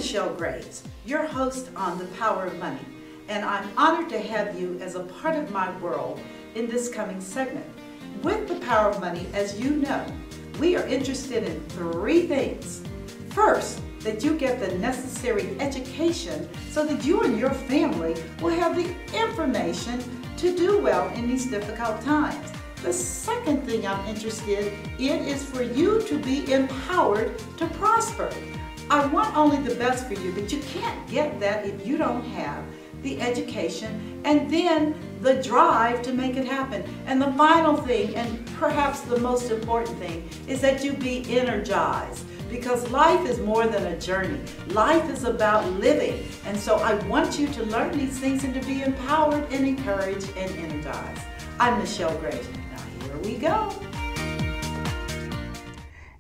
Michelle Graves, your host on The Power of Money, and I'm honored to have you as a part of my world in this coming segment. With The Power of Money, as you know, we are interested in three things. First, that you get the necessary education so that you and your family will have the information to do well in these difficult times. The second thing I'm interested in is for you to be empowered to prosper. I want only the best for you, but you can't get that if you don't have the education and then the drive to make it happen. And the final thing, and perhaps the most important thing, is that you be energized. Because life is more than a journey. Life is about living. And so I want you to learn these things and to be empowered and encouraged and energized. I'm Michelle Graves. Now here we go.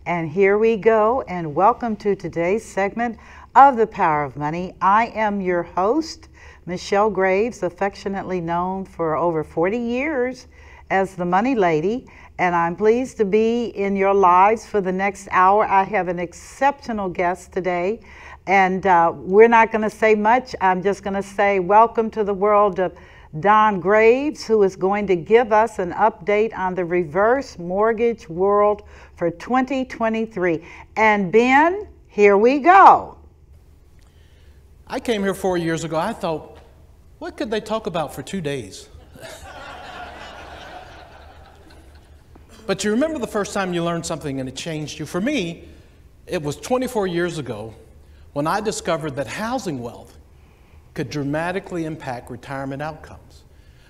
And here we go, and welcome to today's segment of The Power of Money. I am your host, Michelle Graves, affectionately known for over 40 years as the Money Lady, and I'm pleased to be in your lives for the next hour. I have an exceptional guest today, and we're not going to say much. I'm just going to say welcome to the world of Don Graves, who is going to give us an update on the reverse mortgage world for 2023. And Ben, here we go. I came here 4 years ago. I thought, what could they talk about for 2 days? But you remember the first time you learned something and it changed you. For me, it was 24 years ago when I discovered that housing wealth could dramatically impact retirement outcomes.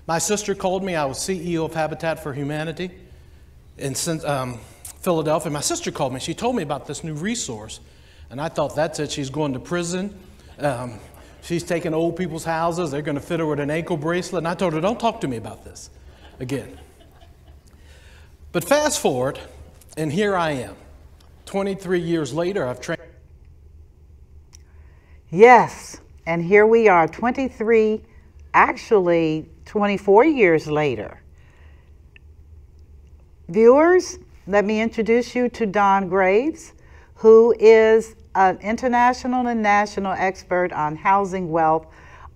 My sister called me. I was CEO of Habitat for Humanity in Philadelphia. My sister called me. She told me about this new resource, and I thought, that's it. She's going to prison. She's taking old people's houses. They're going to fit her with an ankle bracelet. And I told her, don't talk to me about this again. But fast forward, and here I am. 23 years later, I've trained. Yes. And here we are, 24 years later. Viewers, let me introduce you to Don Graves, who is an international and national expert on housing wealth,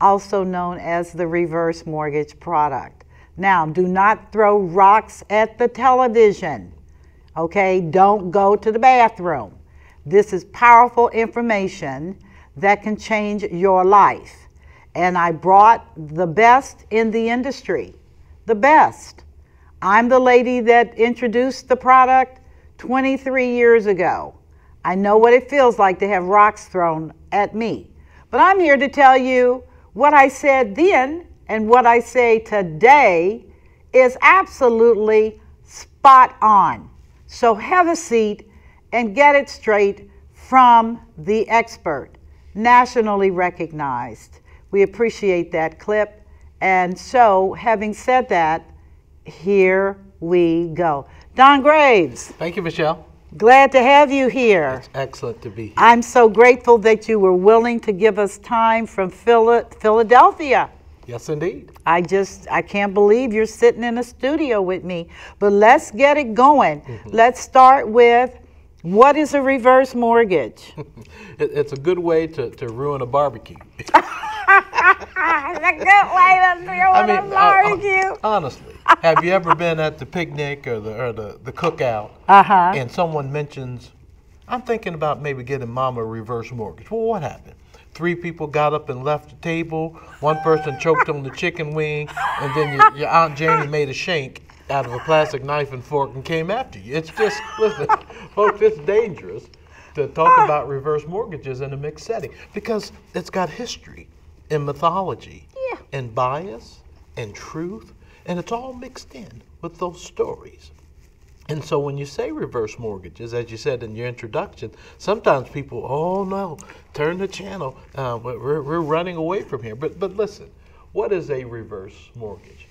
also known as the reverse mortgage product. Now, do not throw rocks at the television, okay? Don't go to the bathroom. This is powerful information that can change your life. And I brought the best in the industry, the best. I'm the lady that introduced the product 23 years ago. I know what it feels like to have rocks thrown at me. But I'm here to tell you what I said then and what I say today is absolutely spot on. So have a seat and get it straight from the expert. Nationally recognized. We appreciate that clip. And so, having said that, here we go. Don Graves. Thank you, Michelle. Glad to have you here. It's excellent to be here. I'm so grateful that you were willing to give us time from Philadelphia. Yes, indeed. I can't believe you're sitting in a studio with me. But let's get it going. Let's start with, what is a reverse mortgage? It's a good way to ruin a barbecue. It's a good way to ruin a barbecue. Honestly, have you ever been at the picnic or the cookout and someone mentions, I'm thinking about maybe getting Mama a reverse mortgage. Well, what happened? 3 people got up and left the table. 1 person choked on the chicken wing, and then your Aunt Janie made a shank out of a plastic knife and fork and came after you. It's just, listen, folks, it's dangerous to talk about reverse mortgages in a mixed setting because it's got history and mythology and bias and truth, and it's all mixed in with those stories. And so when you say reverse mortgages, as you said in your introduction, sometimes people, oh no, turn the channel, we're running away from here. But listen, what is a reverse mortgage?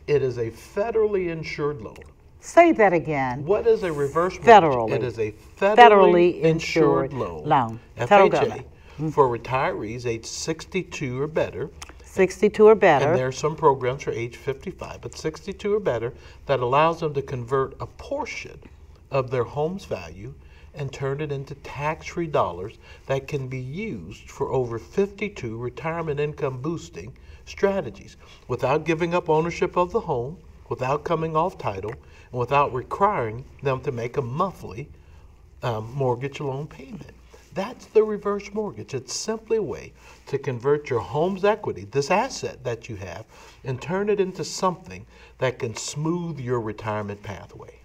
It is a federally insured loan. Say that again. What is a reverse mortgage? Federally. It is a federally insured loan. FHA, for retirees age 62 or better. 62 or better. And there are some programs for age 55, but 62 or better that allows them to convert a portion of their home's value and turn it into tax-free dollars that can be used for over 52 retirement income boosting strategies without giving up ownership of the home, without coming off title, and without requiring them to make a monthly mortgage loan payment. That's the reverse mortgage. It's simply a way to convert your home's equity, this asset that you have, and turn it into something that can smooth your retirement pathway.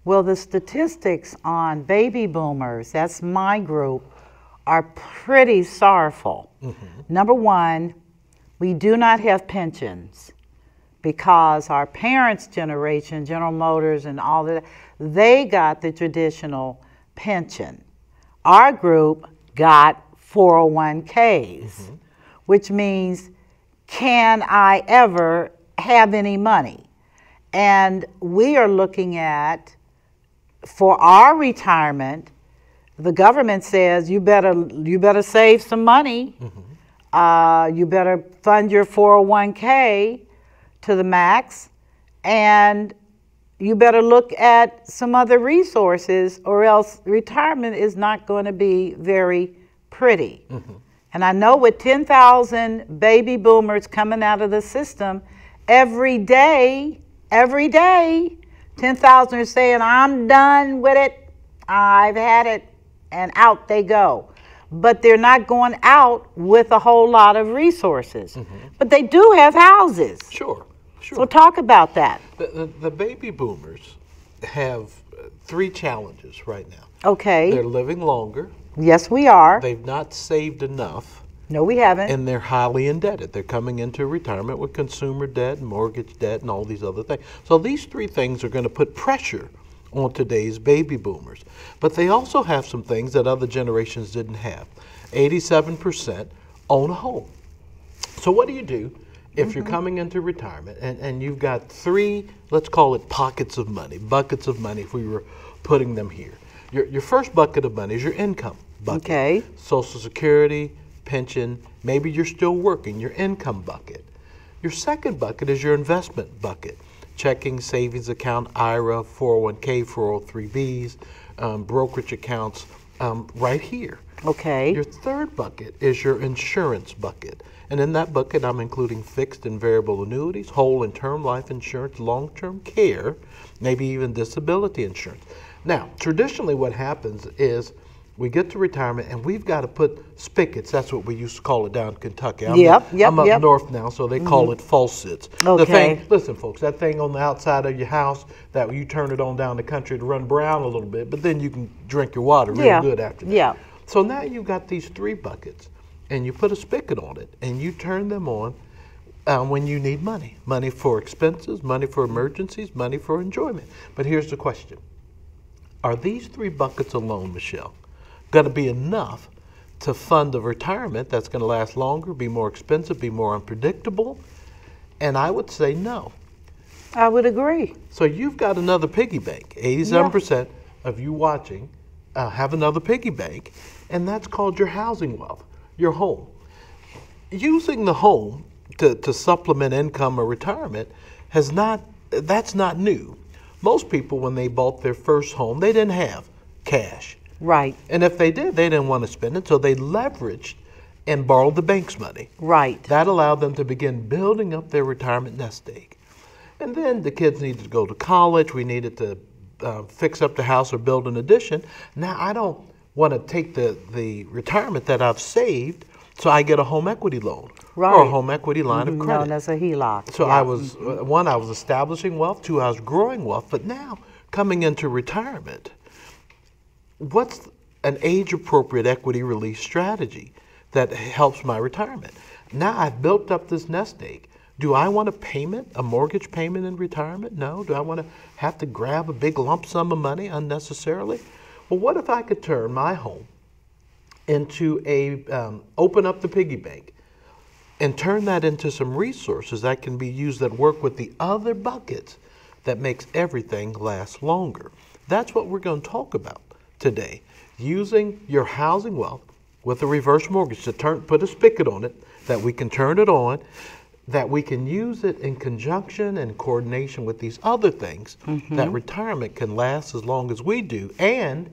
Well, the statistics on baby boomers, that's my group, are pretty sorrowful. Number one, we do not have pensions because our parents' generation, General Motors and all that, they got the traditional pension. Our group got 401ks, which means, can I ever have any money? And we are looking at, for our retirement, the government says you better save some money. You better fund your 401k to the max, and you better look at some other resources, or else retirement is not going to be very pretty. And I know with 10,000 baby boomers coming out of the system every day, 10,000 are saying, I'm done with it, I've had it, and out they go. But they're not going out with a whole lot of resources. But they do have houses. Sure. So talk about that. The baby boomers have three challenges right now. Okay. They're living longer. Yes, we are. They've not saved enough. No, we haven't. And they're highly indebted. They're coming into retirement with consumer debt, and mortgage debt, and all these other things. So these three things are going to put pressure on today's baby boomers. But they also have some things that other generations didn't have. 87% own a home. So what do you do if you're coming into retirement and you've got three, let's call it pockets of money, buckets of money if we were putting them here. Your first bucket of money is your income bucket. Okay. Social Security, pension, maybe you're still working, your income bucket. Your second bucket is your investment bucket. Checking, savings account, IRA, 401k, 403bs, brokerage accounts, right here. Okay. Your third bucket is your insurance bucket. And in that bucket, I'm including fixed and variable annuities, whole and term life insurance, long-term care, maybe even disability insurance. Now, traditionally what happens is we get to retirement and we've got to put spigots. That's what we used to call it down in Kentucky. I'm up north now, so they call it faucets. Okay. The thing, listen, folks, that thing on the outside of your house that you turn it on down the country to run brown a little bit, but then you can drink your water real good after that. Yeah. So now you've got these three buckets, and you put a spigot on it, and you turn them on when you need money. Money for expenses, money for emergencies, money for enjoyment. But here's the question. Are these three buckets alone, Michelle, going to be enough to fund a retirement that's going to last longer, be more expensive, be more unpredictable? And I would say no. I would agree. So you've got another piggy bank. 87% of you watching have another piggy bank, and that's called your housing wealth, your home. Using the home to supplement income or retirement that's not new. Most people, when they bought their first home, they didn't have cash. Right. And if they did, they didn't want to spend it, so they leveraged and borrowed the bank's money. Right. That allowed them to begin building up their retirement nest egg. And then the kids needed to go to college. We needed to fix up the house or build an addition. Now, I don't want to take the retirement that I've saved, so I get a home equity loan or a home equity line of credit. Known as a HELOC. So I was, one, I was establishing wealth. Two, I was growing wealth. But now, coming into retirement, what's an age-appropriate equity release strategy that helps my retirement? Now I've built up this nest egg. Do I want a mortgage payment in retirement? No. Do I want to have to grab a big lump sum of money unnecessarily? Well, what if I could turn my home into open up the piggy bank and turn that into some resources that can be used that work with the other buckets that makes everything last longer? That's what we're going to talk about today. Using your housing wealth with a reverse mortgage to put a spigot on it, that we can turn it on, that we can use it in conjunction and coordination with these other things, that retirement can last as long as we do, and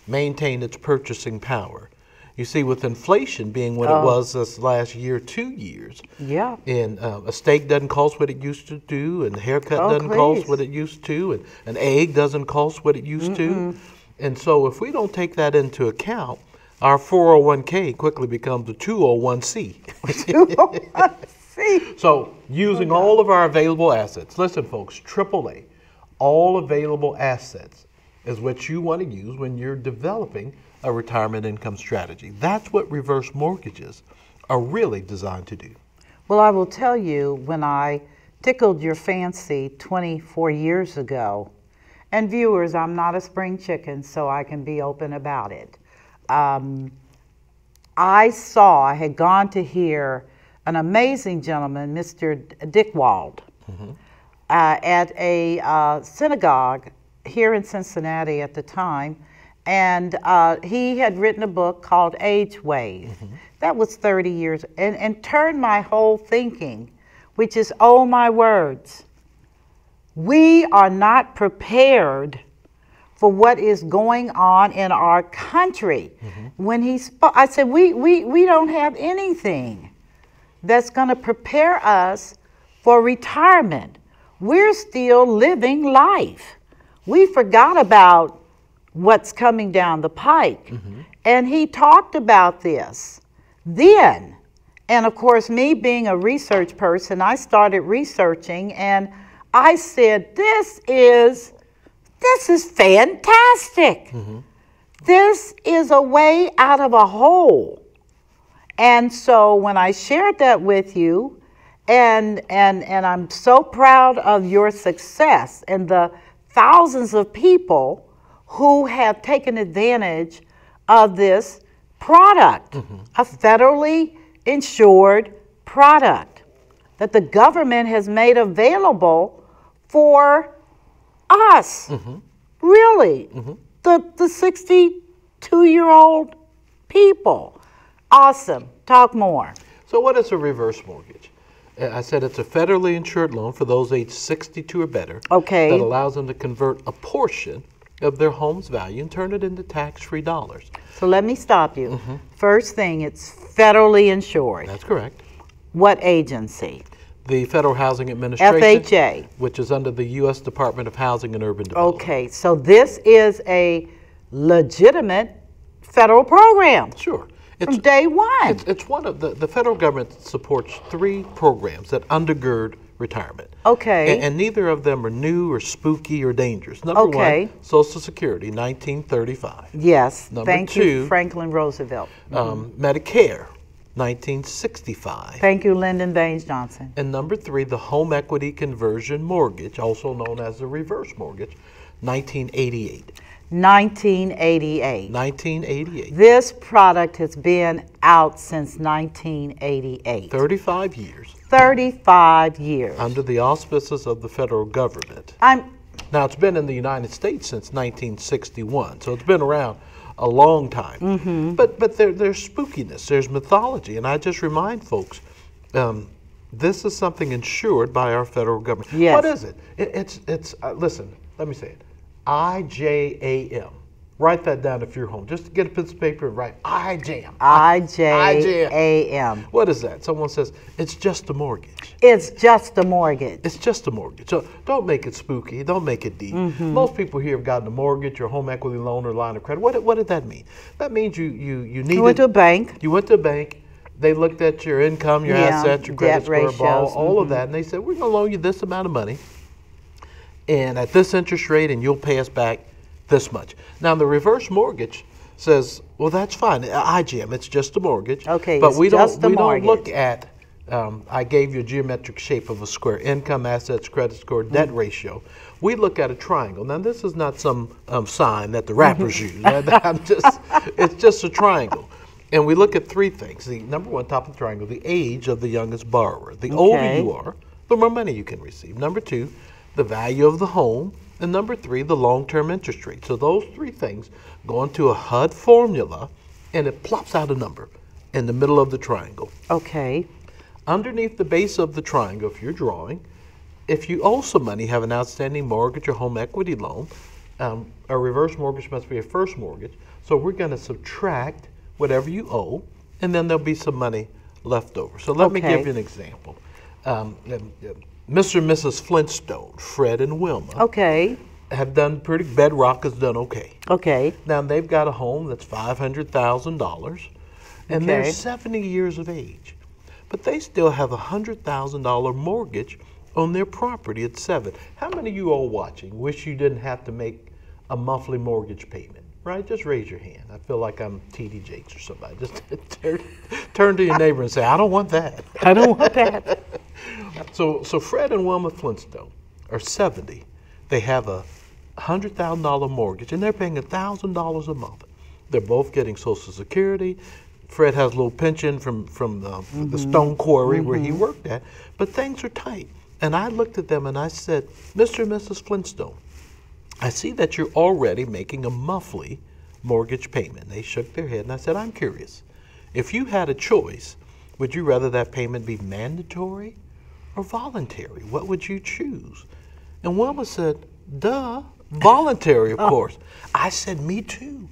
maintain its purchasing power. You see, with inflation being what it was this last year, 2 years, Yeah. and a steak doesn't cost what it used to do, and a haircut doesn't cost what it used to, and an egg doesn't cost what it used to. And so if we don't take that into account, our 401k quickly becomes a 201c. 201c. So using all of our available assets, listen folks, AAA, all available assets is what you want to use when you're developing a retirement income strategy. That's what reverse mortgages are really designed to do. Well, I will tell you, when I tickled your fancy 24 years ago, and viewers, I'm not a spring chicken, so I can be open about it. I had gone to hear an amazing gentleman, Mr. Dick Wald, at a synagogue here in Cincinnati at the time. And he had written a book called Age Wave. That was 30 years, and turned my whole thinking, which is, oh my words, we are not prepared for what is going on in our country. When he spoke, I said, we don't have anything that's going to prepare us for retirement. We're still living life. We forgot about what's coming down the pike. And he talked about this then. And of course, me being a research person, I started researching, and I said, this is fantastic. This is a way out of a hole. And so when I shared that with you, and I'm so proud of your success and the thousands of people who have taken advantage of this product, a federally insured product that the government has made available for us. Really, the 62-year-old people. Awesome. Talk more. So what is a reverse mortgage? I said it's a federally insured loan for those aged 62 or better. Okay. That allows them to convert a portion of their home's value and turn it into tax-free dollars. So let me stop you. First thing, it's federally insured. That's correct. What agency? The Federal Housing Administration. FHA. Which is under the U.S. Department of Housing and Urban Development. Okay, so this is a legitimate federal program. Sure. From day one. It's one of the federal government supports 3 programs that undergird retirement. Okay. And neither of them are new or spooky or dangerous. Number one, Social Security, 1935. Yes. Number Thank 2, you, Franklin Roosevelt. Medicare, 1965. Thank you, Lyndon Baines Johnson. And number 3, the home equity conversion mortgage, also known as the reverse mortgage, 1988. 1988. 1988. This product has been out since 1988. 35 years. 35 years. Under the auspices of the federal government. Now, it's been in the United States since 1961, so it's been around a long time. But there's spookiness, there's mythology, and I just remind folks, this is something insured by our federal government. Yes. What is it? It's listen, let me say it. IJAM. Write that down if you're home. Just get a piece of paper and write IJAM. IJAM. What is that? Someone says, it's just a mortgage. It's just a mortgage. It's just a mortgage. So don't make it spooky. Don't make it deep. Most people here have gotten a mortgage or home equity loan or line of credit. What did that mean? That means you needed... You went to a bank. You went to a bank. They looked at your income, your assets, your credit score, all of that, and they said, we're going to loan you this amount of money, and at this interest rate, and you'll pay us back this much. Now, the reverse mortgage says, well, that's fine. IGM, it's just a mortgage. Okay, but we don't mortgage. Look at, I gave you a geometric shape of a square, income, assets, credit score, debt ratio. We look at a triangle. Now, this is not some sign that the rappers use. It's just a triangle. And we look at 3 things. The number 1, top of the triangle, the age of the youngest borrower. The older you are, the more money you can receive. Number 2, the value of the home. And number 3, the long-term interest rate. So those 3 things go into a HUD formula, and it plops out a number in the middle of the triangle. Okay. Underneath the base of the triangle, if you're drawing, if you owe some money, have an outstanding mortgage or home equity loan, a reverse mortgage must be a first mortgage. So we're going to subtract whatever you owe, and then there'll be some money left over. So let me give you an example. Mr. and Mrs. Flintstone, Fred and Wilma, have done pretty. Bedrock has done okay. Now they've got a home that's $500,000, and they're 70 years of age, but they still have a $100,000 mortgage on their property at 7. How many of you all watching wish you didn't have to make a monthly mortgage payment? Right? Just raise your hand. I feel like I'm T.D. Jakes or somebody. Just turn to your neighbor and say, I don't want that. I don't want that. So Fred and Wilma Flintstone are 70. They have a $100,000 mortgage, and they're paying $1,000 a month. They're both getting Social Security. Fred has a little pension from the stone quarry where he worked at, but things are tight. And I looked at them and I said, Mr. and Mrs. Flintstone, I see that you're already making a monthly mortgage payment. They shook their head and I said, I'm curious. If you had a choice, would you rather that payment be mandatory or voluntary? What would you choose? And Wilma said, duh, voluntary, of course. I said, me too.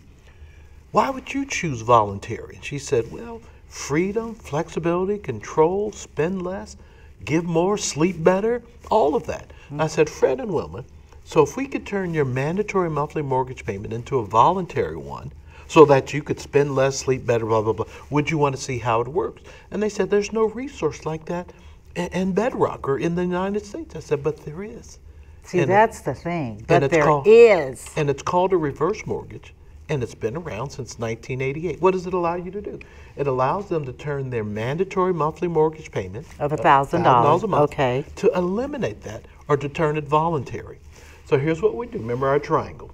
Why would you choose voluntary? And she said, well, freedom, flexibility, control, spend less, give more, sleep better, all of that. I said, Fred and Wilma, so if we could turn your mandatory monthly mortgage payment into a voluntary one so that you could spend less, sleep better, blah, blah, blah, would you want to see how it works? And they said, there's no resource like that in Bedrock or in the United States. I said, but there is. See, and that's the thing, but there is. And it's called a reverse mortgage, and it's been around since 1988. What does it allow you to do? It allows them to turn their mandatory monthly mortgage payment of $1,000 a month to eliminate that or to turn it voluntary. So here's what we do. Remember our triangle.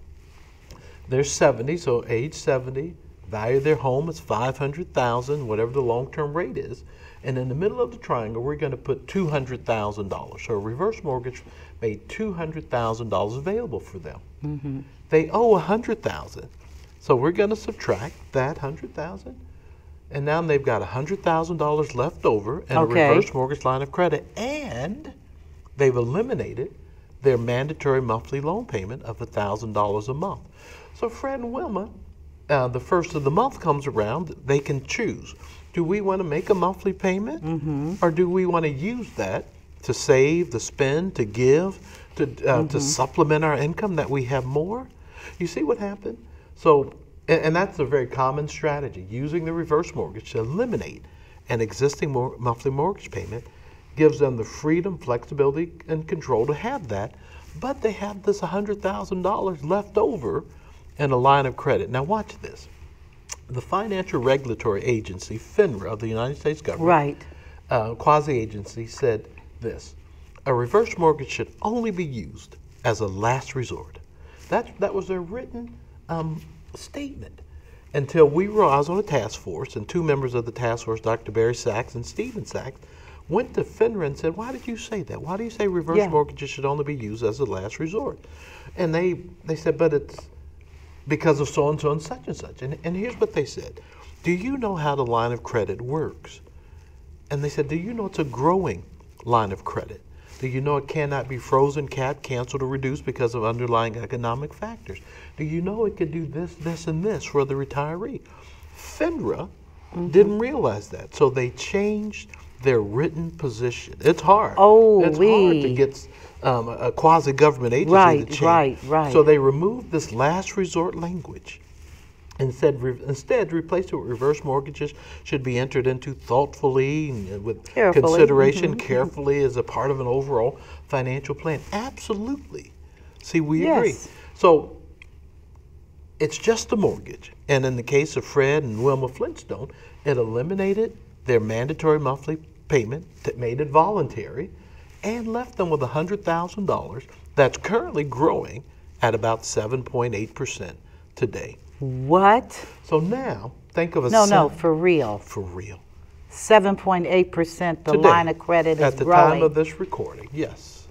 They're 70, so age 70, value of their home is $500,000, whatever the long-term rate is. And in the middle of the triangle, we're going to put $200,000. So a reverse mortgage made $200,000 available for them. They owe $100,000. So we're going to subtract that $100,000. And now they've got $100,000 left over in a reverse mortgage line of credit. And they've eliminated their mandatory monthly loan payment of $1,000 a month. So Fred and Wilma, the first of the month comes around, they can choose. Do we want to make a monthly payment? Or do we want to use that to save, to spend, to give, to supplement our income that we have more? You see what happened? So, and that's a very common strategy, using the reverse mortgage to eliminate an existing monthly mortgage payment gives them the freedom, flexibility, and control to have that, but they have this $100,000 left over in a line of credit. Now watch this. The Financial Regulatory Agency, FINRA, of the United States government, quasi-agency, said this: a reverse mortgage should only be used as a last resort. That was their written statement. Until I was on a task force, and two members of the task force, Dr. Barry Sachs and Stephen Sachs, went to FINRA and said, why did you say that? Why do you say reverse mortgages should only be used as a last resort? And they said, but it's because of so-and-so and such and such. And here's what they said. Do you know how the line of credit works? And they said, do you know it's a growing line of credit? Do you know it cannot be frozen, capped, canceled, or reduced because of underlying economic factors? Do you know it could do this, this, and this for the retiree? FINRA didn't realize that, so they changed their written position. It's hard. It's hard to get a quasi-government agency to change. So they removed this last resort language and said instead replaced it with reverse mortgages should be entered into thoughtfully and with consideration, carefully as a part of an overall financial plan. Absolutely. See, we agree. So it's just a mortgage. And in the case of Fred and Wilma Flintstone, it eliminated their mandatory monthly payment that made it voluntary and left them with $100,000 that's currently growing at about 7.8% today. What? So now, think of a... No, for real. For real. 7.8%, the line of credit is growing. At the time of this recording, yes.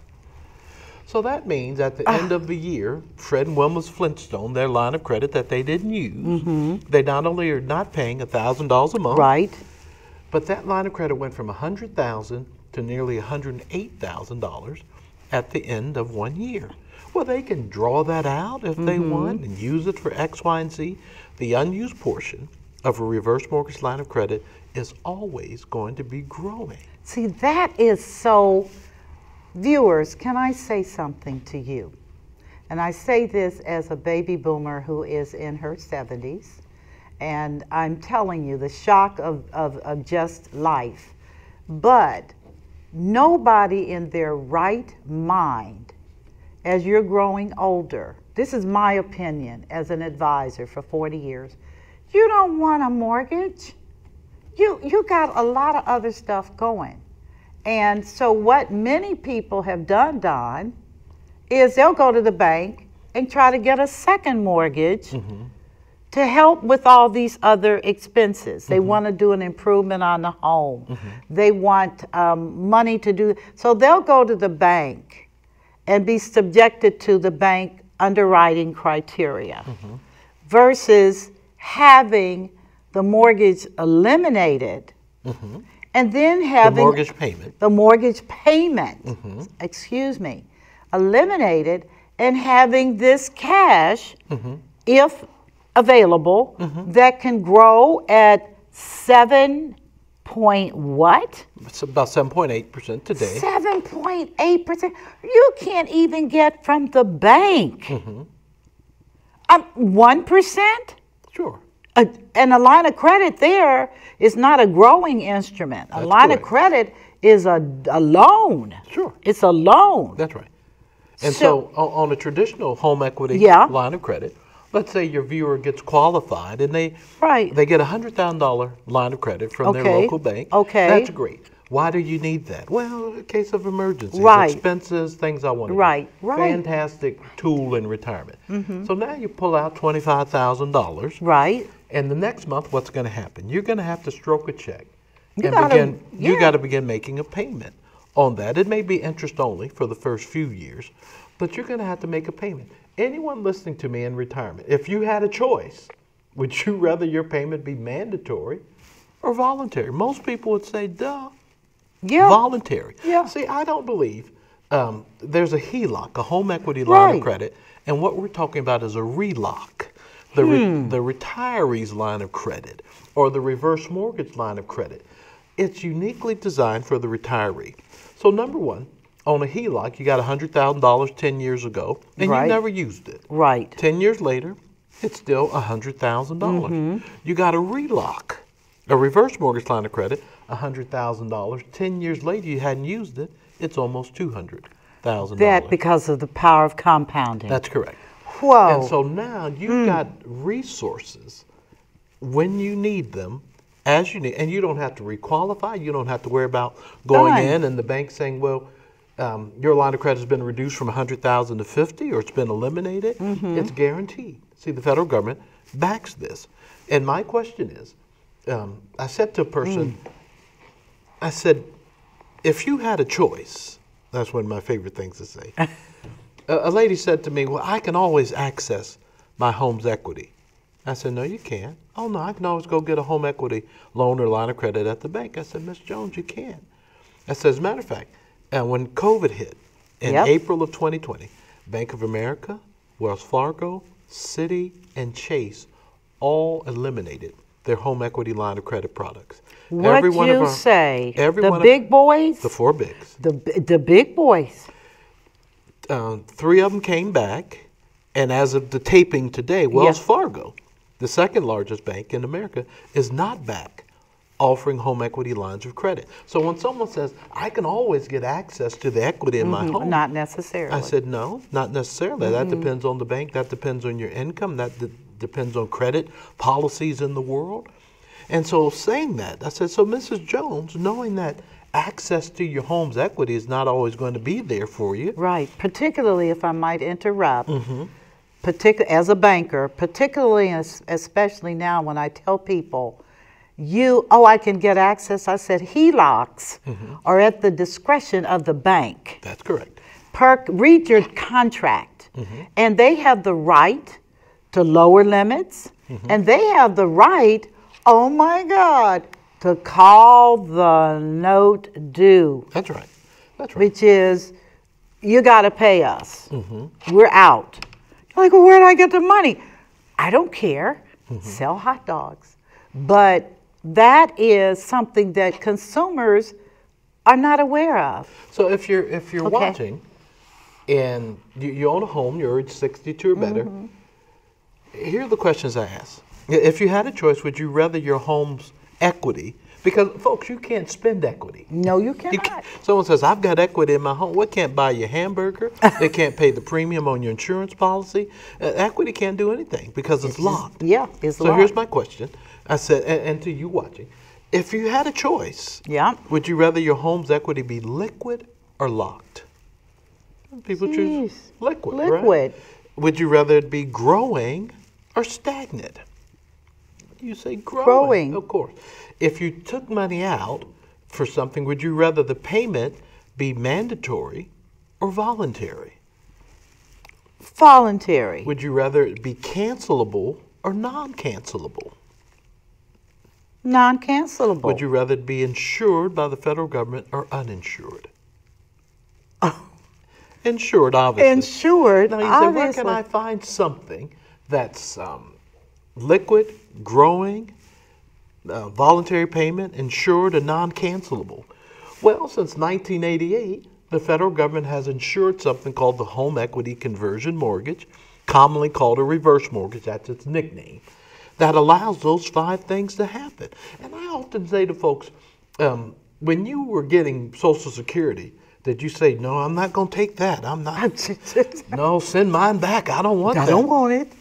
So that means at the end of the year, Fred and Wilma Flintstone, their line of credit that they didn't use, they not only are not paying $1,000 a month, but that line of credit went from $100,000 to nearly $108,000 at the end of 1 year. Well, they can draw that out if they want and use it for X, Y, and Z. The unused portion of a reverse mortgage line of credit is always going to be growing. See, that is so, viewers, can I say something to you? And I say this as a baby boomer who is in her 70s, and I'm telling you the shock of just life. But nobody in their right mind, as you're growing older, this is my opinion as an advisor for 40 years, you don't want a mortgage. You got a lot of other stuff going. And so what many people have done, Don, is they'll go to the bank and try to get a second mortgage to help with all these other expenses. They want to do an improvement on the home. They want money to do, so they'll go to the bank and be subjected to the bank underwriting criteria versus having the mortgage eliminated and then having the mortgage payment, excuse me, eliminated, and having this cash, if available, that can grow at 7 point what? It's about 7.8% today. 7.8%. You can't even get from the bank. 1%? Sure. And a line of credit there is not a growing instrument. A line of credit is a loan. Sure. It's a loan. That's right. And so on a traditional home equity line of credit, let's say your viewer gets qualified and they get a $100,000 line of credit from their local bank. Okay. That's great. Why do you need that? Well, in case of emergencies, expenses, things I want to do. Right. Fantastic tool in retirement. So now you pull out $25,000. Right. And the next month, what's going to happen? You're going to have to stroke a check. You got to begin making a payment on that. It may be interest only for the first few years, but you're going to have to make a payment. Anyone listening to me in retirement, if you had a choice, would you rather your payment be mandatory or voluntary? Most people would say, duh, voluntary. See, I don't believe there's a HELOC, a home equity line of credit, and what we're talking about is a RELOC, the retiree's line of credit or the reverse mortgage line of credit. It's uniquely designed for the retiree. So number one, on a HELOC, you got $100,000 10 years ago, and you never used it. 10 years later, it's still $100,000. You got a RELOC, a reverse mortgage line of credit, $100,000. 10 years later, you hadn't used it. It's almost $200,000. That because of the power of compounding. That's correct. Whoa. And so now you've got resources when you need them, as you need, and you don't have to requalify. You don't have to worry about going in and the bank saying, well, your line of credit has been reduced from 100,000 to 50, or it's been eliminated. It's guaranteed. See, the federal government backs this. And my question is, I said to a person, I said, if you had a choice, that's one of my favorite things to say. A lady said to me, well, I can always access my home's equity. I said, no, you can't. Oh, no, I can always go get a home equity loan or line of credit at the bank. I said, Miss Jones, you can't. I said, as a matter of fact, when COVID hit in April of 2020, Bank of America, Wells Fargo, Citi, and Chase all eliminated their home equity line of credit products. What you say? The big boys? The four bigs. The big boys. 3 of them came back, and as of the taping today, Wells Fargo, the second largest bank in America, is not back offering home equity lines of credit. So when someone says, I can always get access to the equity in my home. Not necessarily. I said, no, not necessarily. That depends on the bank. That depends on your income. That depends on credit policies in the world. And so saying that, I said, so Mrs. Jones, knowing that access to your home's equity is not always going to be there for you. Right, particularly if I might interrupt, as a banker, particularly especially now when I tell people, I can get access. I said HELOCs are at the discretion of the bank. That's correct. Read your contract, and they have the right to lower limits, and they have the right, oh my God, to call the note due. That's right. That's right. Which is you got to pay us. We're out. You're like, well, where did I get the money? I don't care. Sell hot dogs. But that is something that consumers are not aware of. So if you're watching and you own a home, you're age 62 or better, here are the questions I ask. If you had a choice, would you rather your home's equity, because folks, you can't spend equity. No, you cannot. Someone says, I've got equity in my home. What can't buy you a hamburger? It can't pay the premium on your insurance policy. Equity can't do anything because it's locked. Yeah, it's locked. So here's my question. I said, and to you watching, if you had a choice, would you rather your home's equity be liquid or locked? People choose liquid, right? Would you rather it be growing or stagnant? You say growing. Of course. If you took money out for something, would you rather the payment be mandatory or voluntary? Voluntary. Would you rather it be cancelable or non-cancelable? Non-cancelable. Would you rather it be insured by the federal government or uninsured? Insured, obviously. Insured, now you say, where can I find something that's liquid, growing, voluntary payment, insured, and non-cancelable? Well, since 1988, the federal government has insured something called the home equity conversion mortgage, commonly called a reverse mortgage, that's its nickname, that allows those 5 things to happen. And I often say to folks, when you were getting Social Security, did you say, no, I'm not going to take that. I'm not. No, send mine back. I don't want that. I don't want it.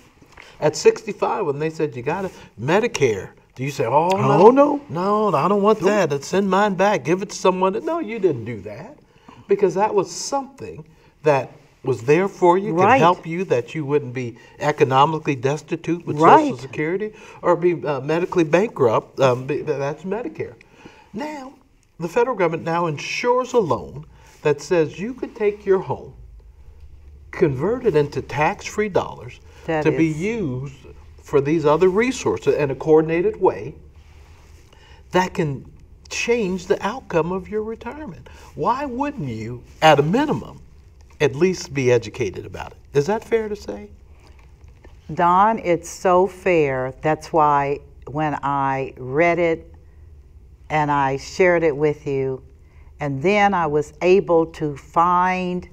At 65, when they said you got it, Medicare, do you say, oh, no, I don't want that. Send mine back. Give it to someone. No, you didn't do that, because that was something that was there for you, could help you, that you wouldn't be economically destitute with Social Security or be medically bankrupt. That's Medicare. Now, the federal government now insures a loan that says you could take your home, convert it into tax-free dollars to be used for these other resources in a coordinated way that can change the outcome of your retirement. Why wouldn't you, at a minimum, at least be educated about it? Is that fair to say? Don, it's so fair. That's why when I read it and I shared it with you, and then I was able to find,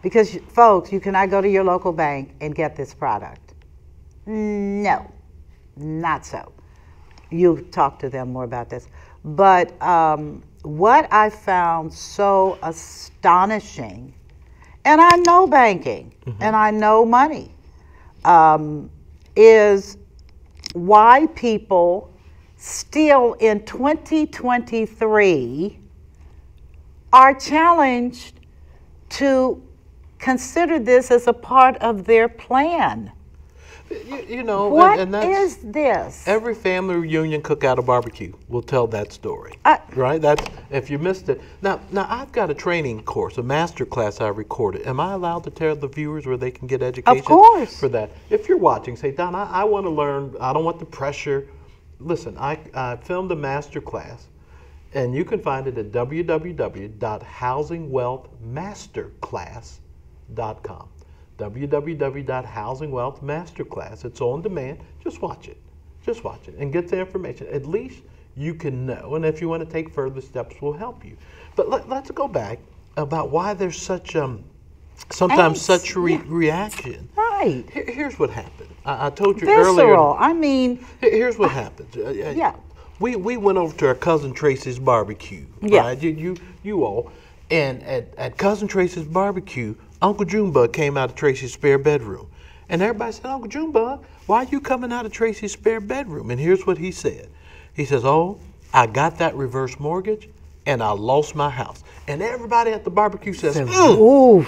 because folks, you cannot go to your local bank and get this product. No, not so. You talk to them more about this. But what I found so astonishing, and I know banking and I know money, is why people still in 2023 are challenged to consider this as a part of their plan. You know, what and that's, is this? Every family reunion cookout or barbecue will tell that story, right? That's, if you missed it. Now I've got a training course, a master class I recorded. Am I allowed to tell the viewers where they can get education? Of course. For that. If you're watching, say, Don, I want to learn. I don't want the pressure. Listen, I filmed a master class, and you can find it at www.housingwealthmasterclass.com. www.housingwealthmasterclass. It's on demand. Just watch it. Just watch it and get the information. At least you can know. And if you want to take further steps, we'll help you. But let's go back about why there's such sometimes such reaction. Right. Here's what happened. I told you Visceral. earlier. I mean. Here's what happened. Yeah. We went over to our cousin Tracy's barbecue. Yeah. Right? You all, and at cousin Tracy's barbecue, Uncle Junebug came out of Tracy's spare bedroom. And everybody said, Uncle Junebug, why are you coming out of Tracy's spare bedroom? And here's what he said. He says, oh, I got that reverse mortgage and I lost my house. And everybody at the barbecue says, I knew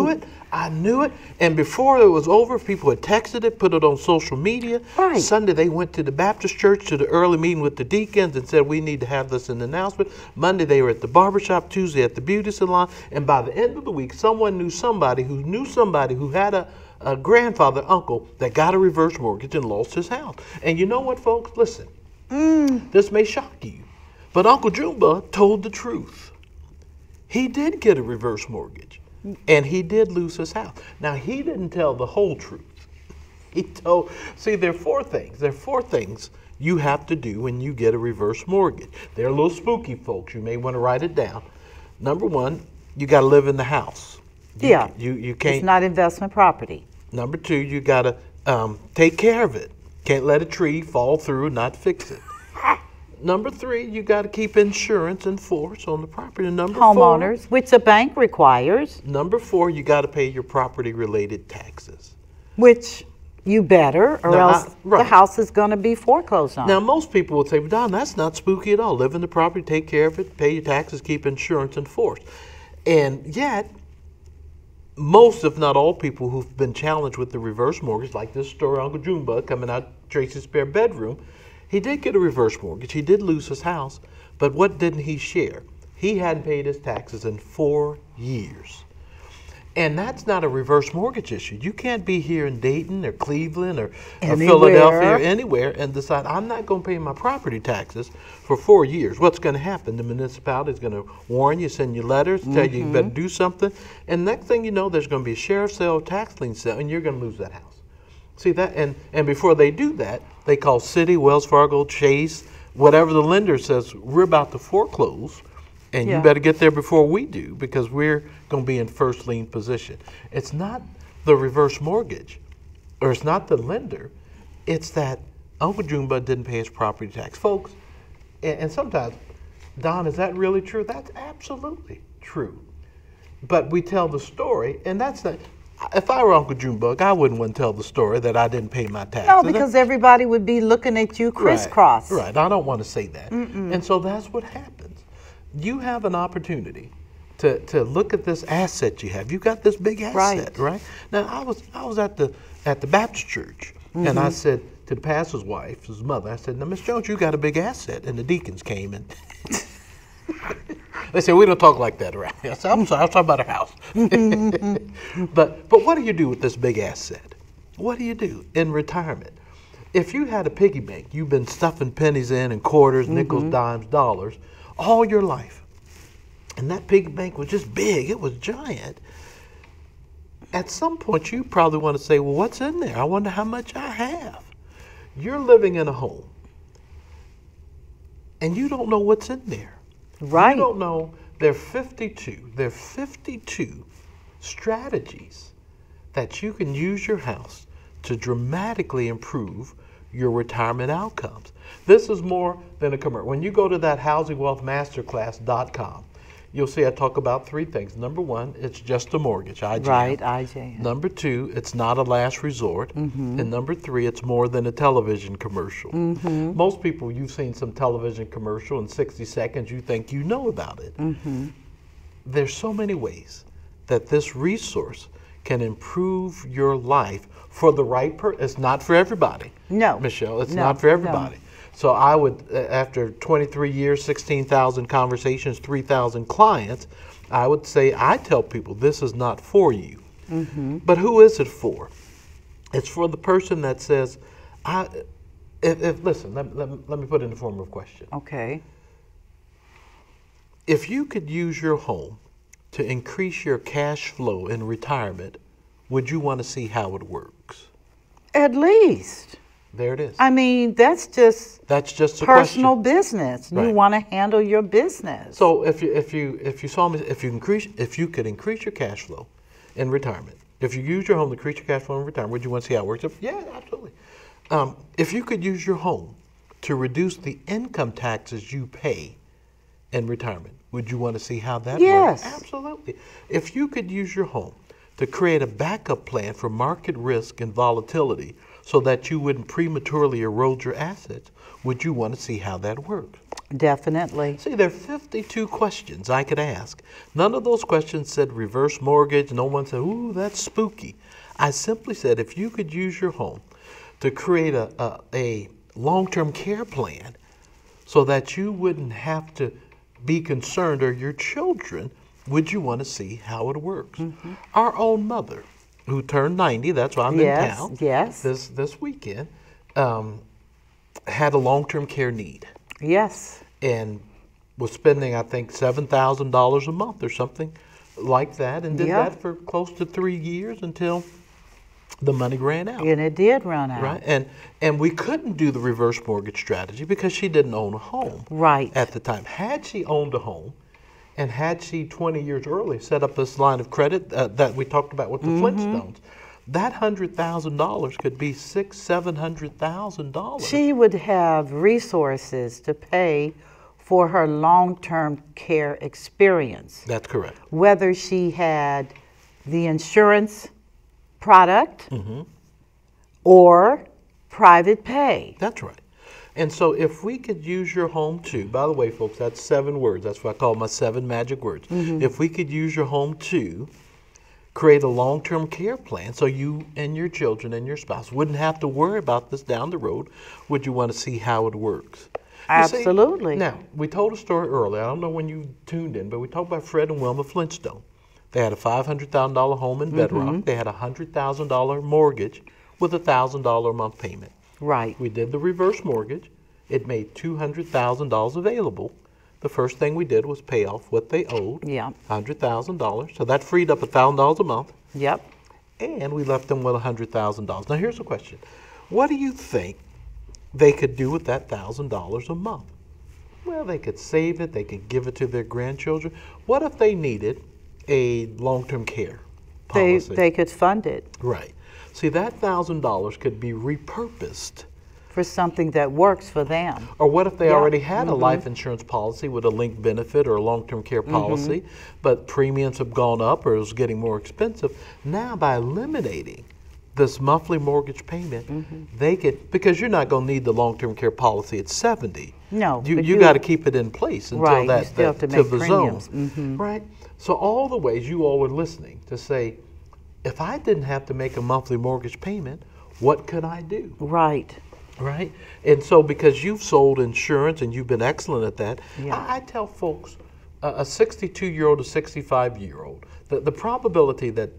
it. I knew it. And before it was over, people had texted it, put it on social media. Right. Sunday, they went to the Baptist church to the early meeting with the deacons and said, we need to have this in the announcement. Monday, they were at the barbershop. Tuesday, at the beauty salon. And by the end of the week, someone knew somebody who had a grandfather, uncle, that got a reverse mortgage and lost his house. And you know what, folks? Listen, this may shock you, but Uncle Junebug told the truth. he did get a reverse mortgage, and he did lose his house. Now, he didn't tell the whole truth. He told, see, there are four things. There are four things you have to do when you get a reverse mortgage. They're a little spooky, folks. You may want to write it down. Number one, you got to live in the house. You can't. It's not investment property. Number two, you got to take care of it. Can't let a tree fall through and not fix it. Number three, you got to keep insurance in force on the property. And number Homeowners, which the bank requires. Number four, you got to pay your property-related taxes. Which you better, or else the house is going to be foreclosed on. Now, most people would say, well, Don, that's not spooky at all. Live in the property, take care of it, pay your taxes, keep insurance in force. And yet, most, if not all, people who've been challenged with the reverse mortgage, like this story, Uncle Junebug coming out Tracy's spare bedroom, he did get a reverse mortgage. He did lose his house, but what didn't he share? He hadn't paid his taxes in 4 years. And that's not a reverse mortgage issue. You can't be here in Dayton or Cleveland or Philadelphia or anywhere and decide, I'm not going to pay my property taxes for 4 years. What's going to happen? The municipality is going to warn you, send you letters, tell you you better do something. And next thing you know, there's going to be a sheriff's sale, tax lien sale, and you're going to lose that house. See that? And before they do that, they call Citi, Wells Fargo, Chase, whatever the lender says, we're about to foreclose. And you better get there before we do, because we're going to be in first lien position. It's not the reverse mortgage, or it's not the lender. It's that Uncle Junebug didn't pay his property tax. Folks, and sometimes, Don, is that really true? That's absolutely true. But we tell the story, and that's not, if I were Uncle Junebug, I wouldn't want to tell the story that I didn't pay my taxes. No, because everybody would be looking at you crisscross. Right, I don't want to say that. And so that's what happens. You have an opportunity to look at this asset you have. You got this big asset, right? Now, I was at the Baptist church, and I said to the pastor's wife, his mother, I said, now, Miss Jones, you got a big asset. And the deacons came, and they said, we don't talk like that around here. I said, I'm sorry, I was talking about our house. But what do you do with this big asset? What do you do in retirement? If you had a piggy bank, you've been stuffing pennies in and quarters, nickels, dimes, dollars, all your life, and that piggy bank was just big, it was giant, at some point you probably want to say, well, what's in there? I wonder how much I have. You're living in a home, and you don't know what's in there. Right. You don't know. There are 52 strategies that you can use your house to dramatically improve your retirement outcomes. This is more than a commercial. When you go to that housingwealthmasterclass.com, you'll see I talk about three things. Number one, it's just a mortgage, IJM. Right, IJM. Number two, it's not a last resort. And number three, it's more than a television commercial. Most people, you've seen some television commercial in 60 seconds, you think you know about it. There's so many ways that this resource can improve your life for the right person. It's not for everybody. No. Michelle, it's not for everybody. No. So I would, after 23 years, 16,000 conversations, 3,000 clients, I would say, I tell people this is not for you. But who is it for? It's for the person that says, listen, let me put it in the form of a question. Okay. If you could use your home to increase your cash flow in retirement, would you want to see how it works? At least. There it is. I mean, that's just a personal business. Right. You want to handle your business. So if you could increase your cash flow in retirement, if you use your home to increase your cash flow in retirement, would you want to see how it works? Yeah, absolutely. If you could use your home to reduce the income taxes you pay in retirement, would you want to see how that works? Absolutely. If you could use your home to create a backup plan for market risk and volatility so that you wouldn't prematurely erode your assets, would you want to see how that works? Definitely. See, there are 52 questions I could ask. None of those questions said reverse mortgage. No one said, ooh, that's spooky. I simply said, if you could use your home to create a long-term care plan so that you wouldn't have to be concerned, or your children, would you want to see how it works? Our own mother, who turned 90, that's why I'm in town this weekend, had a long-term care need. Yes. And was spending, I think, $7,000 a month or something like that, and did that for close to 3 years until the money ran out. And it did run out. Right, and we couldn't do the reverse mortgage strategy because she didn't own a home. Right. At the time. Had she owned a home, and had she 20 years early set up this line of credit that we talked about with the Flintstones, that $100,000 could be $700,000. She would have resources to pay for her long-term care experience. That's correct. Whether she had the insurance product or private pay. That's right. And so if we could use your home to, by the way, folks, that's 7 words. That's what I call my 7 magic words. If we could use your home to create a long-term care plan so you and your children and your spouse wouldn't have to worry about this down the road, would you want to see how it works? Absolutely. Now, we told a story earlier. I don't know when you tuned in, but we talked about Fred and Wilma Flintstone. They had a $500,000 home in Bedrock. They had a $100,000 mortgage with a $1,000 a month payment. Right. We did the reverse mortgage. It made $200,000 available. The first thing we did was pay off what they owed, $100,000. So that freed up $1,000 a month. Yep. And we left them with $100,000. Now here's the question. What do you think they could do with that $1,000 a month? Well, they could save it. They could give it to their grandchildren. What if they needed a long-term care policy? They could fund it. Right. See, that $1,000 could be repurposed for something that works for them. Or what if they already had a life insurance policy with a linked benefit or a long-term care policy, but premiums have gone up or it was getting more expensive? Now, by eliminating this monthly mortgage payment, they could, because you're not going to need the long-term care policy at 70. No. You got to keep it in place until you still have to make the premiums. zone. Right? So all the ways you all are listening to say, if I didn't have to make a monthly mortgage payment, what could I do? Right. Right? And so because you've sold insurance and you've been excellent at that, I tell folks, a 62-year-old, a 65-year-old, the probability that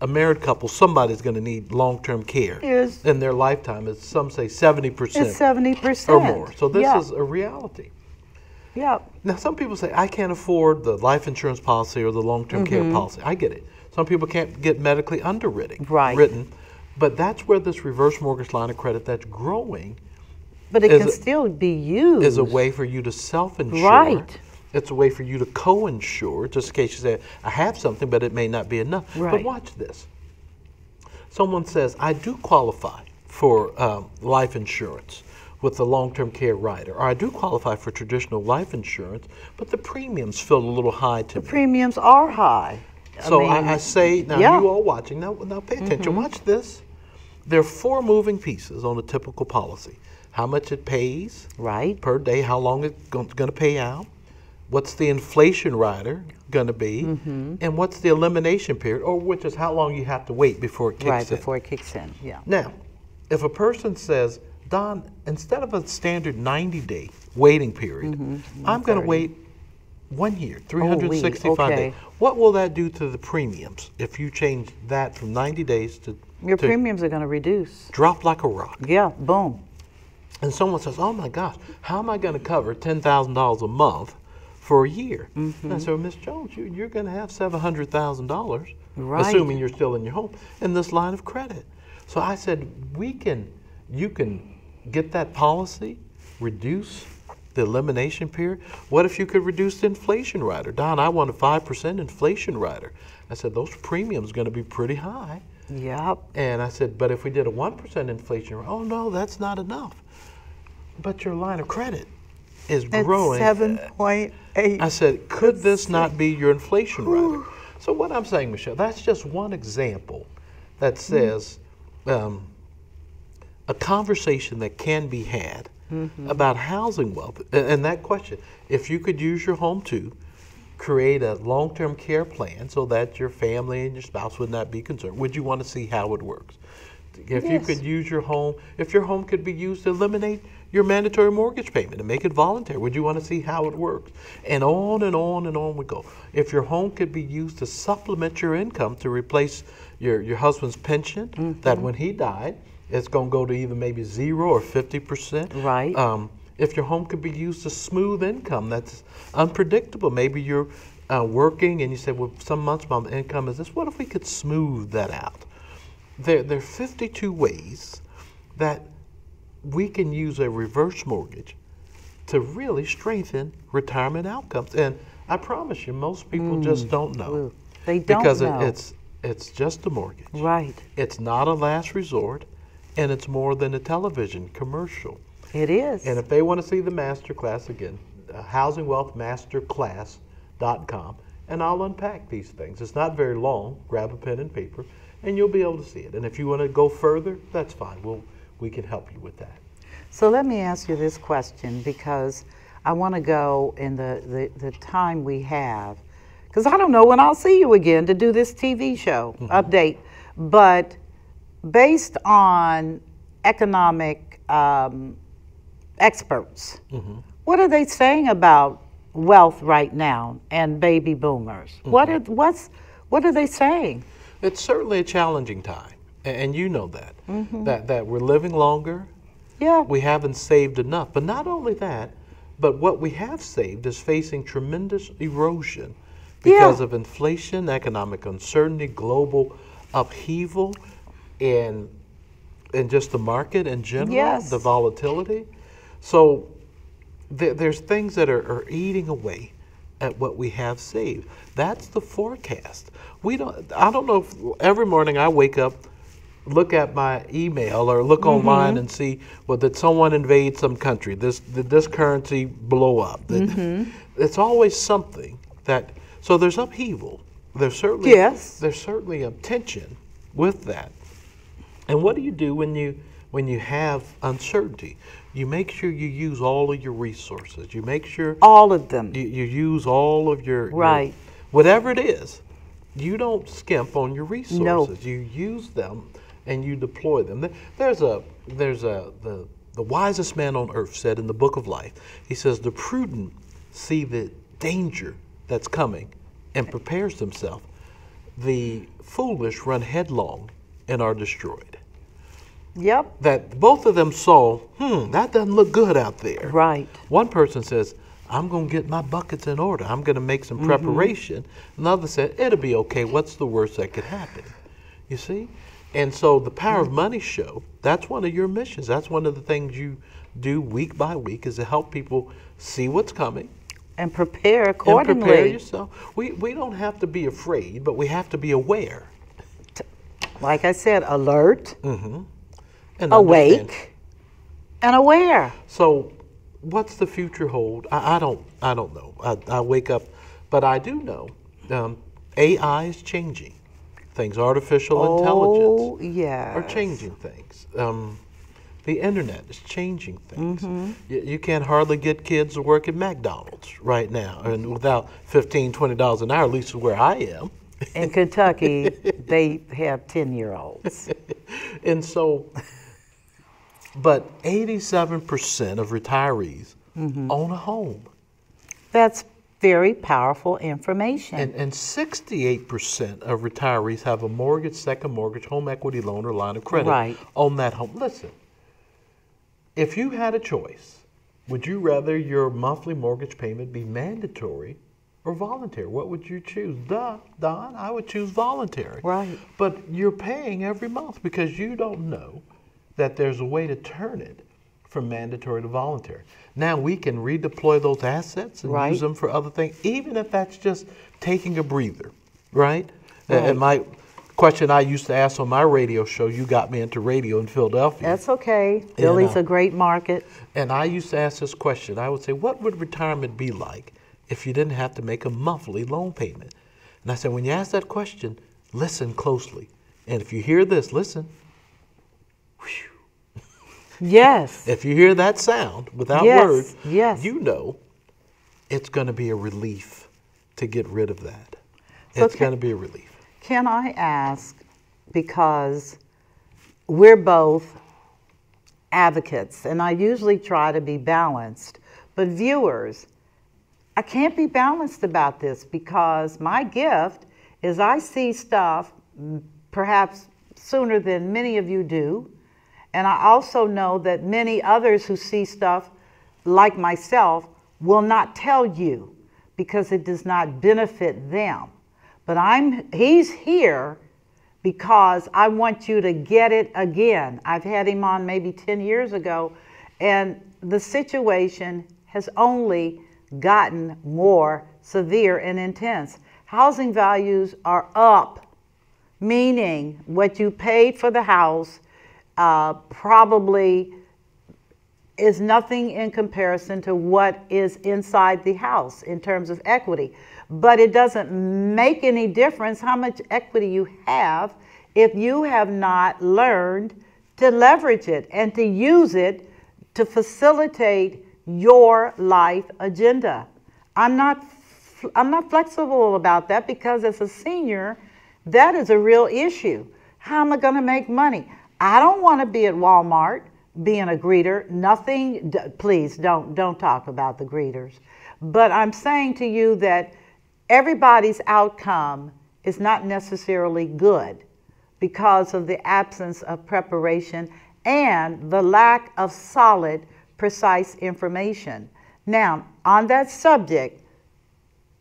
a married couple, somebody's going to need long-term care in their lifetime is, some say, 70%. It's 70%. Or more. So this is a reality. Yeah. Now, some people say, I can't afford the life insurance policy or the long-term care policy. I get it. Some people can't get medically underwritten. Right. But that's where this reverse mortgage line of credit that's growing. But it can still be used. Is a way for you to self-insure. Right. It's a way for you to co-insure, just in case you say, I have something, but it may not be enough. Right. But watch this. Someone says, I do qualify for life insurance with the long-term care rider, or I do qualify for traditional life insurance, but the premiums feel a little high to me. The premiums are high. So I say, now you all watching, now pay attention, watch this. There are 4 moving pieces on a typical policy. How much it pays per day, how long it's going to pay out, what's the inflation rider going to be, and what's the elimination period, or which is how long you have to wait before it kicks in. Right, before it kicks in, yeah. Now, if a person says, Don, instead of a standard 90-day waiting period, I'm going to wait 1 year, 365 days. What will that do to the premiums if you change that from 90 days to... Your premiums are going to reduce. Drop like a rock. Yeah, boom. And someone says, oh my gosh, how am I going to cover $10,000 a month for a year? And I said, well, Ms. Jones, you're going to have $700,000, assuming you're still in your home, in this line of credit. So I said, you can get that policy, reduce the elimination period. What if you could reduce the inflation rider? Don, I want a 5% inflation rider. I said, those premiums are going to be pretty high. Yep. And I said, but if we did a 1% inflation rider, oh no, that's not enough. But your line of credit is growing. 7.8. I said, could this not be your inflation rider? So what I'm saying, Michelle, that's just one example that says a conversation that can be had about housing wealth. And that question, if you could use your home to create a long-term care plan so that your family and your spouse would not be concerned, would you want to see how it works? If you could use your home, if your home could be used to eliminate your mandatory mortgage payment and make it voluntary, would you want to see how it works? And on and on and on we go. If your home could be used to supplement your income to replace your husband's pension, that when he died, it's going to go to either maybe 0 or 50%. Right. if your home could be used as smooth income that's unpredictable. Maybe you're working and you say, well, some months my income is this. What if we could smooth that out? There are 52 ways that we can use a reverse mortgage to really strengthen retirement outcomes. And I promise you, most people just don't know. They don't because know. It's just a mortgage. Right. It's not a last resort, and it's more than a television commercial. It is. And if they want to see the master class, again, housingwealthmasterclass.com, and I'll unpack these things. It's not very long. Grab a pen and paper, and you'll be able to see it. And if you want to go further, that's fine. We can help you with that. So let me ask you this question, because I want to go in the time we have, because I don't know when I'll see you again to do this TV show update. But based on economic experts, what are they saying about wealth right now and baby boomers? What are they saying? It's certainly a challenging time, and you know that. That we're living longer. Yeah. We haven't saved enough. But not only that, but what we have saved is facing tremendous erosion because of inflation, economic uncertainty, global upheaval, and just the market in general, the volatility. So there's things that are eating away at what we have saved. That's the forecast. I don't know if every morning I wake up, look at my email or look online and see, well, did someone invade some country? Did this currency blow up? It's always something that, so there's upheaval. There's certainly a tension with that. And what do you do when you have uncertainty? You make sure you use all of your resources. You make sure all of them. You use all of your whatever it is. You don't skimp on your resources. No. You use them and you deploy them. The wisest man on earth said in the Book of Life, he says, the prudent see the danger that's coming and prepares themselves. The foolish run headlong and are destroyed. Yep. That both of them saw, that doesn't look good out there. Right. One person says, I'm going to get my buckets in order. I'm going to make some preparation. Another said, it'll be okay. What's the worst that could happen? You see? And so the Power of Money show, that's one of your missions. That's one of the things you do week by week, is to help people see what's coming. And prepare accordingly. And prepare yourself. We don't have to be afraid, but we have to be aware. Like I said, alert, and awake, and aware. So what's the future hold? I don't know. I wake up, but I do know AI is changing things. Artificial intelligence are changing things. The internet is changing things. You can't hardly get kids to work at McDonald's right now, and without $15, $20 an hour, at least where I am. In Kentucky, they have 10-year-olds. And so, but 87% of retirees own a home. That's very powerful information. And 68% of retirees have a mortgage, second mortgage, home equity loan, or line of credit on that home. Listen, if you had a choice, would you rather your monthly mortgage payment be mandatory or voluntary? What would you choose? Don, I would choose voluntary. Right. But you're paying every month because you don't know that there's a way to turn it from mandatory to voluntary. Now we can redeploy those assets and use them for other things, even if that's just taking a breather, right? And my question I used to ask on my radio show, you got me into radio in Philadelphia. That's okay. Philly's a great market. And I used to ask this question. I would say, what would retirement be like if you didn't have to make a monthly loan payment? And I said, when you ask that question, listen closely. And if you hear this, listen. Whew. Yes. If you hear that sound without words, you know it's going to be a relief to get rid of that. So it's going to be a relief. Can I ask, because we're both advocates, and I usually try to be balanced, but viewers, I can't be balanced about this, because my gift is I see stuff perhaps sooner than many of you do, and I also know that many others who see stuff like myself, will not tell you because it does not benefit them. But he's here because I want you to get it again. I've had him on maybe 10 years ago, and the situation has only gotten more severe and intense. Housing values are up, meaning what you paid for the house probably is nothing in comparison to what is inside the house in terms of equity. But it doesn't make any difference how much equity you have if you have not learned to leverage it and to use it to facilitate your life agenda. I'm not flexible about that because as a senior, that is a real issue. How am I going to make money? I don't want to be at Walmart being a greeter. Nothing, please don't talk about the greeters. But I'm saying to you that everybody's outcome is not necessarily good because of the absence of preparation and the lack of solid, precise information. Now, on that subject,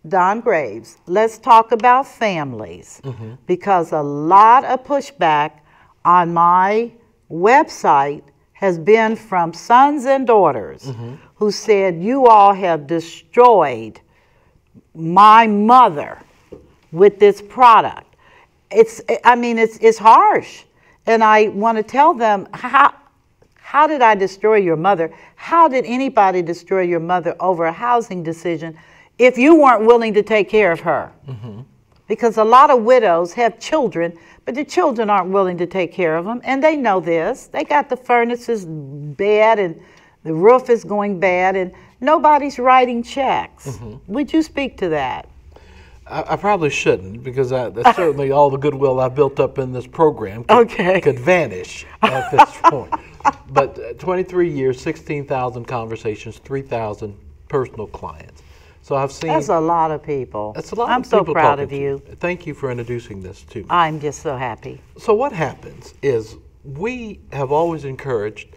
Don Graves, let's talk about families, because a lot of pushback on my website has been from sons and daughters who said, you all have destroyed my mother with this product. It's harsh. And I want to tell them, how did I destroy your mother? How did anybody destroy your mother over a housing decision if you weren't willing to take care of her? Because a lot of widows have children, but the children aren't willing to take care of them, and they know this. They got the furnaces bad and the roof is going bad, and nobody's writing checks. Would you speak to that? I probably shouldn't, because that's certainly all the goodwill I've built up in this program could vanish at this point. But 23 years, 16,000 conversations, 3,000 personal clients. So I've seen... That's a lot of people. That's a lot I'm of people so proud of you. Thank you for introducing this to me. I'm just so happy. So what happens is we have always encouraged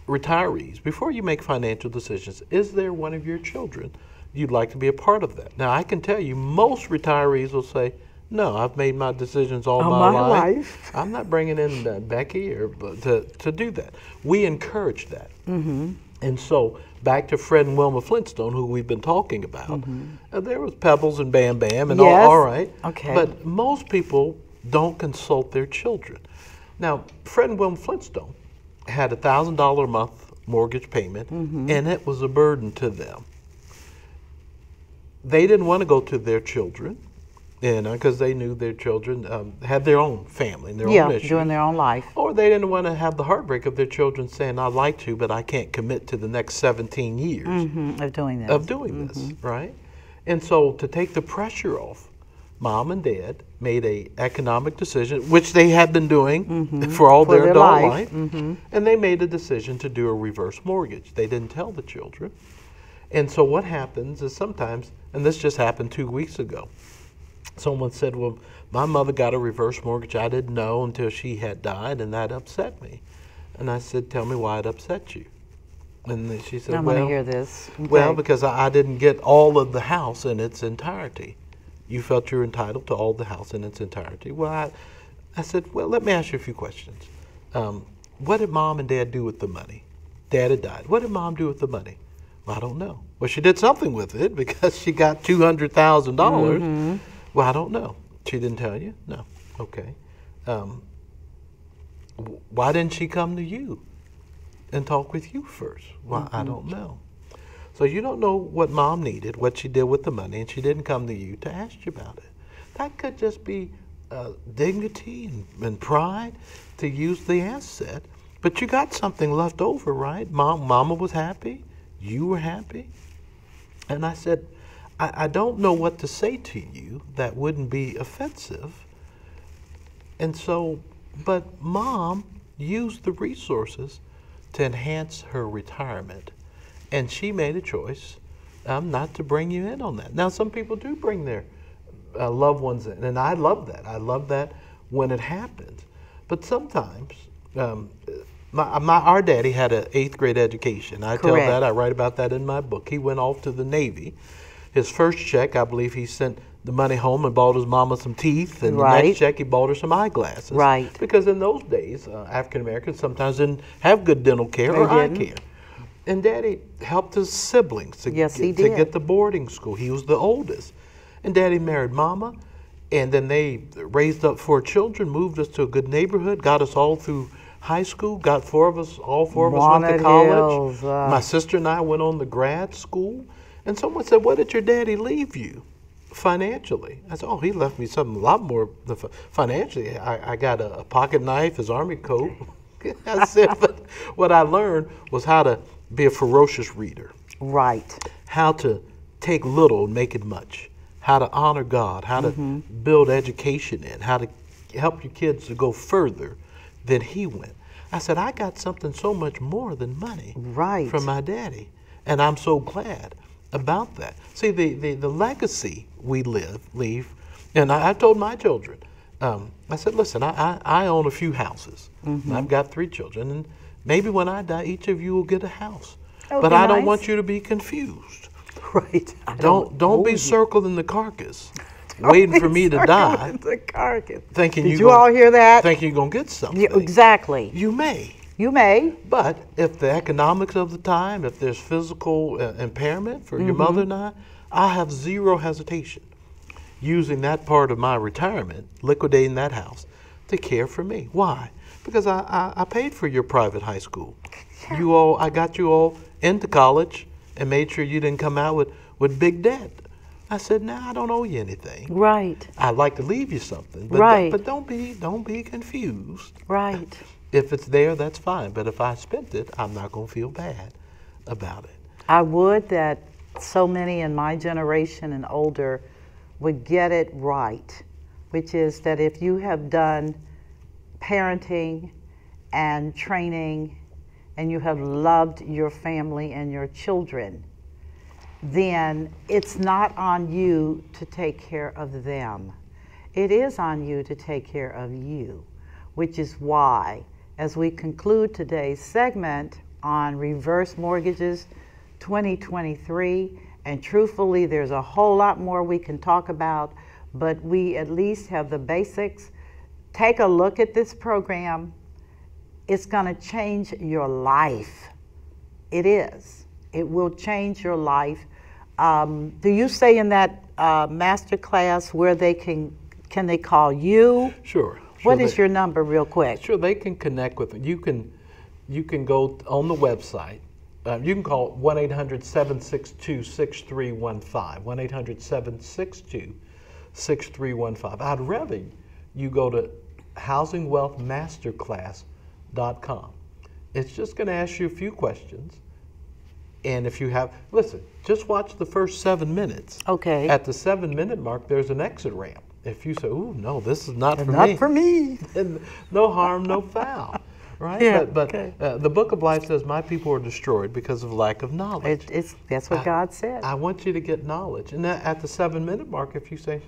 retirees, before you make financial decisions, is there one of your children you'd like to be a part of that? Now, I can tell you, most retirees will say, no, I've made my decisions all my life. I'm not bringing in Becky to do that. We encourage that. And so, back to Fred and Wilma Flintstone, who we've been talking about, there was Pebbles and Bam Bam and all right. Okay. But most people don't consult their children. Now, Fred and Wilma Flintstone had a $1,000 a month mortgage payment, and it was a burden to them. They didn't want to go to their children, because they knew their children had their own family, their own issues. Doing their own life. Or they didn't want to have the heartbreak of their children saying, I'd like to, but I can't commit to the next 17 years of doing this. Right? And so to take the pressure off, Mom and Dad made an economic decision, which they had been doing for all their adult life, and they made a decision to do a reverse mortgage. They didn't tell the children. And so what happens is sometimes, and this just happened 2 weeks ago, someone said, well, my mother got a reverse mortgage. I didn't know until she had died, and that upset me. And I said, tell me why it upset you. And she said, I'm going to hear this. Okay. Well, because I didn't get all of the house in its entirety. You felt you were entitled to all the house in its entirety. Well, I said, well, let me ask you a few questions. What did Mom and Dad do with the money? Dad had died. What did Mom do with the money? Well, I don't know. Well, she did something with it because she got $200,000. Well, I don't know. She didn't tell you? No. Okay. Why didn't she come to you and talk with you first? Well, I don't know. So you don't know what Mom needed, what she did with the money, and she didn't come to you to ask you about it. That could just be dignity and pride to use the asset. But you got something left over, right? Mama was happy. You were happy. And I said, I don't know what to say to you that wouldn't be offensive. And so, but Mom used the resources to enhance her retirement. And she made a choice not to bring you in on that. Now, some people do bring their loved ones in, and I love that. I love that when it happens. But sometimes Our daddy had an 8th grade education. I tell Correct. that, I write about that in my book. He went off to the Navy. His first check, I believe he sent the money home and bought his mama some teeth, and Right. the next check he bought her some eyeglasses. Right. Because in those days, African Americans sometimes didn't have good dental care They or eye didn't. care. And Daddy helped his siblings to, Yes, he to did. get the boarding school. He was the oldest. And Daddy married Mama, and then they raised up 4 children, moved us to a good neighborhood, got us all through high school, got all four of us went to Walnut college. Hills, My sister and I went on to grad school. And someone said, what did your daddy leave you financially? I said, oh, he left me something a lot more financially. I got a pocket knife, his army coat. I said, but what I learned was how to be a ferocious reader. Right. How to take little and make it much. How to honor God. How to build education in. How to help your kids to go further than he went. I said, I got something so much more than money Right. from my daddy. And I'm so glad about that. See, the legacy we leave, and I told my children, I said, listen, I own a few houses. And I've got 3 children, and maybe when I die, each of you will get a house. That would But be I don't nice. want you to be confused. Right. Don't be circling the carcass, waiting for me to die, The carcass. thinking Did you're you all hear that? Thinking you're gonna get something. Yeah, exactly. You may. You may. But if the economics of the time, if there's physical impairment for your mother and I have zero hesitation using that part of my retirement, liquidating that house, to care for me. Why? Because I paid for your private high school. I got you all into college and made sure you didn't come out with big debt. I said, I don't owe you anything. Right. I'd like to leave you something, but Right. but don't be confused. Right. If it's there, that's fine. But if I spent it, I'm not going to feel bad about it. I would that so many in my generation and older would get it right, which is that if you have done parenting and training and you have loved your family and your children, then it's not on you to take care of them. It is on you to take care of you, which is why, as we conclude today's segment on reverse mortgages 2023, and truthfully, there's a whole lot more we can talk about, but we at least have the basics. Take a look at this program. It's going to change your life. It is. It will change your life. Do you say in that master class where they can they call you? Sure. What is your number, real quick? Sure, they can connect with it. You can go on the website. You can call 1-800-762-6315. 1-800-762-6315. I'd rather you go to housingwealthmasterclass.com. It's just going to ask you a few questions. And if you have, listen, just watch the first 7 minutes. Okay. At the 7-minute mark, there's an exit ramp. If you say, "Ooh, no, this is not for me," Not for me. then no harm, no foul, right? Yeah, But okay. The Book of Life says, "My people are destroyed because of lack of knowledge." That's what God said. I want you to get knowledge, and at the 7-minute mark, if you say,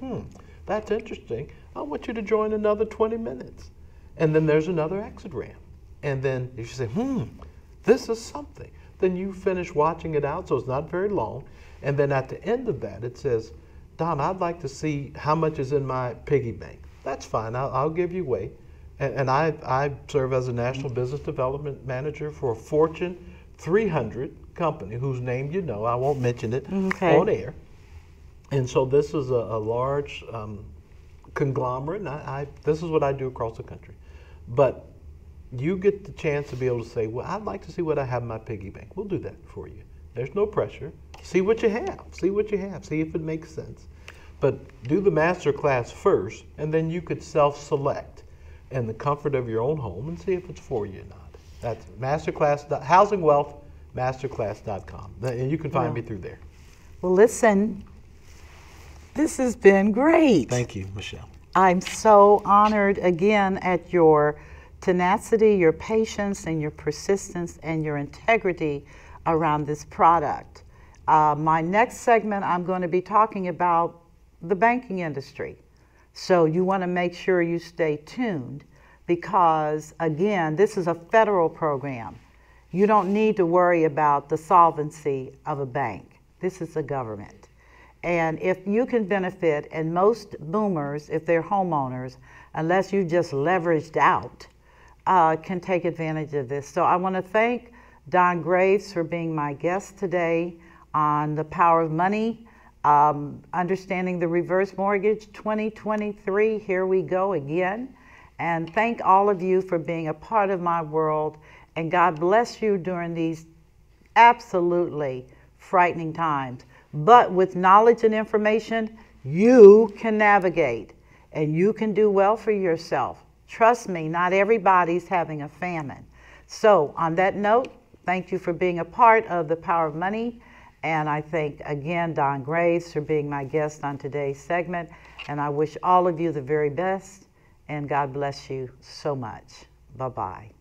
that's interesting," I want you to join another 20 minutes, and then there's another exit ramp, and then if you say, this is something, then you finish watching it out, so it's not very long, and then at the end of that, it says, "Don, I'd like to see how much is in my piggy bank." That's fine. I'll give you away. And I serve as a National Business Development Manager for a Fortune 300 company whose name you know. I won't mention it on air. And so this is a large conglomerate, and this is what I do across the country. But you get the chance to be able to say, well, I'd like to see what I have in my piggy bank. We'll do that for you. There's no pressure. See what you have. See what you have. See if it makes sense. But do the master class first, and then you could self-select in the comfort of your own home and see if it's for you or not. That's housingwealthmasterclass.com. And you can find me through there. Well, listen, this has been great. Thank you, Michelle. I'm so honored again at your tenacity, your patience, and your persistence and your integrity around this product. My next segment, I'm going to be talking about the banking industry. So you want to make sure you stay tuned, because, again, this is a federal program. You don't need to worry about the solvency of a bank. This is the government. And if you can benefit, and most boomers, if they're homeowners, unless you just leveraged out, can take advantage of this. So I want to thank Don Graves for being my guest today on The Power of Money, Understanding the Reverse Mortgage 2023. Here we go again. And thank all of you for being a part of my world. And God bless you during these absolutely frightening times. But with knowledge and information, you can navigate and you can do well for yourself. Trust me, not everybody's having a famine. So on that note, thank you for being a part of The Power of Money. And I thank again Don Graves for being my guest on today's segment. And I wish all of you the very best. And God bless you so much. Bye-bye.